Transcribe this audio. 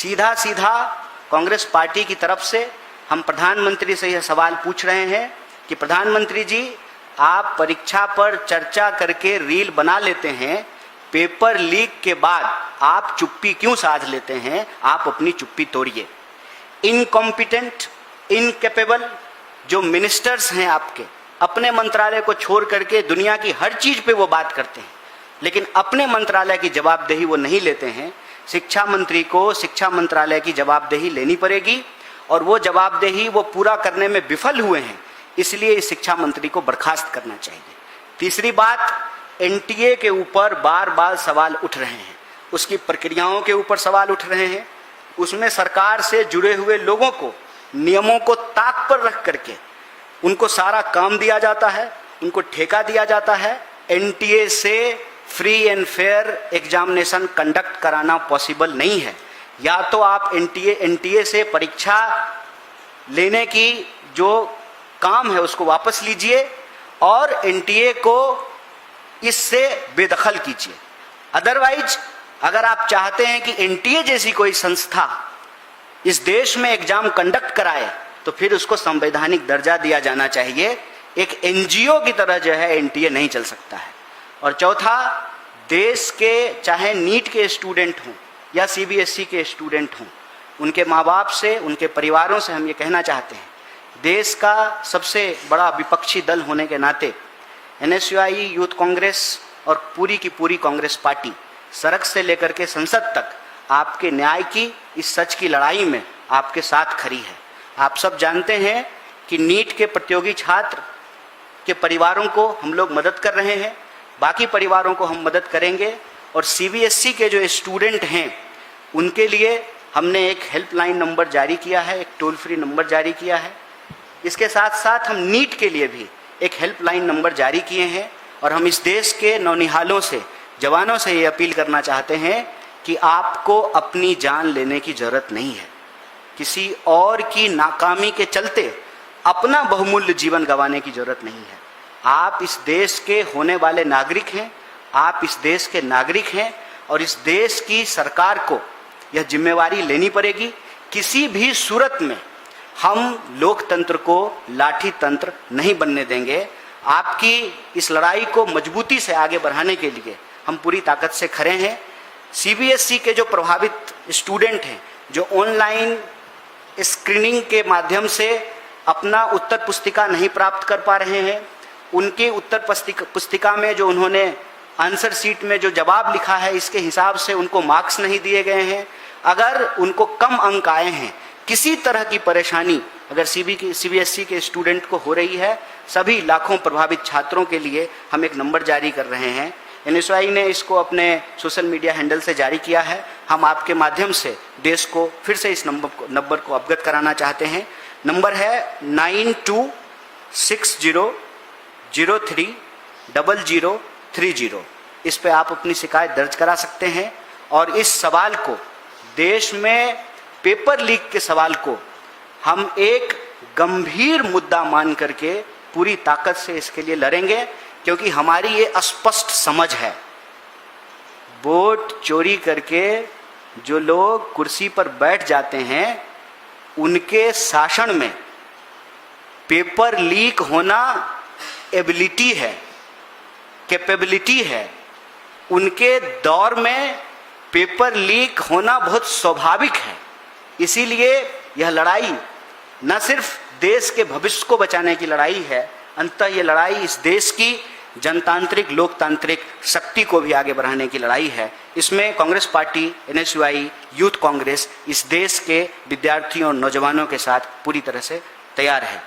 सीधा सीधा कांग्रेस पार्टी की तरफ से हम प्रधानमंत्री से यह सवाल पूछ रहे हैं कि प्रधानमंत्री जी, आप परीक्षा पर चर्चा करके रील बना लेते हैं, पेपर लीक के बाद आप चुप्पी क्यों साध लेते हैं? आप अपनी चुप्पी तोड़िए। इनकॉम्पिटेंट, इनकेपेबल जो मिनिस्टर्स हैं आपके, अपने मंत्रालय को छोड़ करके दुनिया की हर चीज पे वो बात करते हैं, लेकिन अपने मंत्रालय की जवाबदेही वो नहीं लेते हैं। शिक्षा मंत्री को शिक्षा मंत्रालय की जवाबदेही लेनी पड़ेगी और वो जवाबदेही वो पूरा करने में विफल हुए हैं, इसलिए इस शिक्षा मंत्री को बर्खास्त करना चाहिए। तीसरी बात, एनटीए के ऊपर बार बार सवाल उठ रहे हैं, उसकी प्रक्रियाओं के ऊपर सवाल उठ रहे हैं, उसमें सरकार से जुड़े हुए लोगों को नियमों को ताक पर रख करके उनको सारा काम दिया जाता है, उनको ठेका दिया जाता है। एनटीए से free and fair examination conduct कराना पॉसिबल नहीं है। या तो आप एनटीए से परीक्षा लेने की जो काम है उसको वापस लीजिए और एनटीए को इससे बेदखल कीजिए। अदरवाइज अगर आप चाहते हैं कि एनटीए जैसी कोई संस्था इस देश में एग्जाम कंडक्ट कराए तो फिर उसको संवैधानिक दर्जा दिया जाना चाहिए। एक एनजीओ की तरह जो है एनटीए नहीं चल सकता है। और चौथा, देश के चाहे नीट के स्टूडेंट हों या सीबीएसई के स्टूडेंट हों, उनके माँ बाप से, उनके परिवारों से हम ये कहना चाहते हैं, देश का सबसे बड़ा विपक्षी दल होने के नाते एनएसयूआई, यूथ कांग्रेस और पूरी की पूरी कांग्रेस पार्टी सड़क से लेकर के संसद तक आपके न्याय की, इस सच की लड़ाई में आपके साथ खड़ी है। आप सब जानते हैं कि नीट के प्रतियोगी छात्र के परिवारों को हम लोग मदद कर रहे हैं, बाकी परिवारों को हम मदद करेंगे। और सीबीएसई के जो स्टूडेंट हैं उनके लिए हमने एक हेल्पलाइन नंबर जारी किया है, एक टोल फ्री नंबर जारी किया है। इसके साथ साथ हम नीट के लिए भी एक हेल्पलाइन नंबर जारी किए हैं और हम इस देश के नौनिहालों से, जवानों से ये अपील करना चाहते हैं कि आपको अपनी जान लेने की जरूरत नहीं है। किसी और की नाकामी के चलते अपना बहुमूल्य जीवन गंवाने की जरूरत नहीं है। आप इस देश के होने वाले नागरिक हैं, आप इस देश के नागरिक हैं और इस देश की सरकार को यह जिम्मेवारी लेनी पड़ेगी। किसी भी सूरत में हम लोकतंत्र को लाठी तंत्र नहीं बनने देंगे। आपकी इस लड़ाई को मजबूती से आगे बढ़ाने के लिए हम पूरी ताकत से खड़े हैं। सीबीएसई के जो प्रभावित स्टूडेंट हैं, जो ऑनलाइन स्क्रीनिंग के माध्यम से अपना उत्तर पुस्तिका नहीं प्राप्त कर पा रहे हैं, उनके उत्तर पुस्तिका में जो उन्होंने आंसर शीट में जो जवाब लिखा है इसके हिसाब से उनको मार्क्स नहीं दिए गए हैं, अगर उनको कम अंक आए हैं, किसी तरह की परेशानी अगर सीबीएसई के स्टूडेंट को हो रही है, सभी लाखों प्रभावित छात्रों के लिए हम एक नंबर जारी कर रहे हैं। एनएसयूआई ने इसको अपने सोशल मीडिया हैंडल से जारी किया है। हम आपके माध्यम से देश को फिर से इस नंबर को अवगत कराना चाहते हैं। नंबर है 9260030030। इस पे आप अपनी शिकायत दर्ज करा सकते हैं और इस सवाल को, देश में पेपर लीक के सवाल को हम एक गंभीर मुद्दा मान करके पूरी ताकत से इसके लिए लड़ेंगे, क्योंकि हमारी ये स्पष्ट समझ है, वोट चोरी करके जो लोग कुर्सी पर बैठ जाते हैं उनके शासन में पेपर लीक होना एबिलिटी है, कैपेबिलिटी है। उनके दौर में पेपर लीक होना बहुत स्वाभाविक है। इसीलिए यह लड़ाई न सिर्फ देश के भविष्य को बचाने की लड़ाई है, अंततः ये लड़ाई इस देश की जनतांत्रिक लोकतांत्रिक शक्ति को भी आगे बढ़ाने की लड़ाई है। इसमें Congress party, NSUI, youth Congress इस देश के विद्यार्थियों और नौजवानों के साथ पूरी तरह से तैयार है।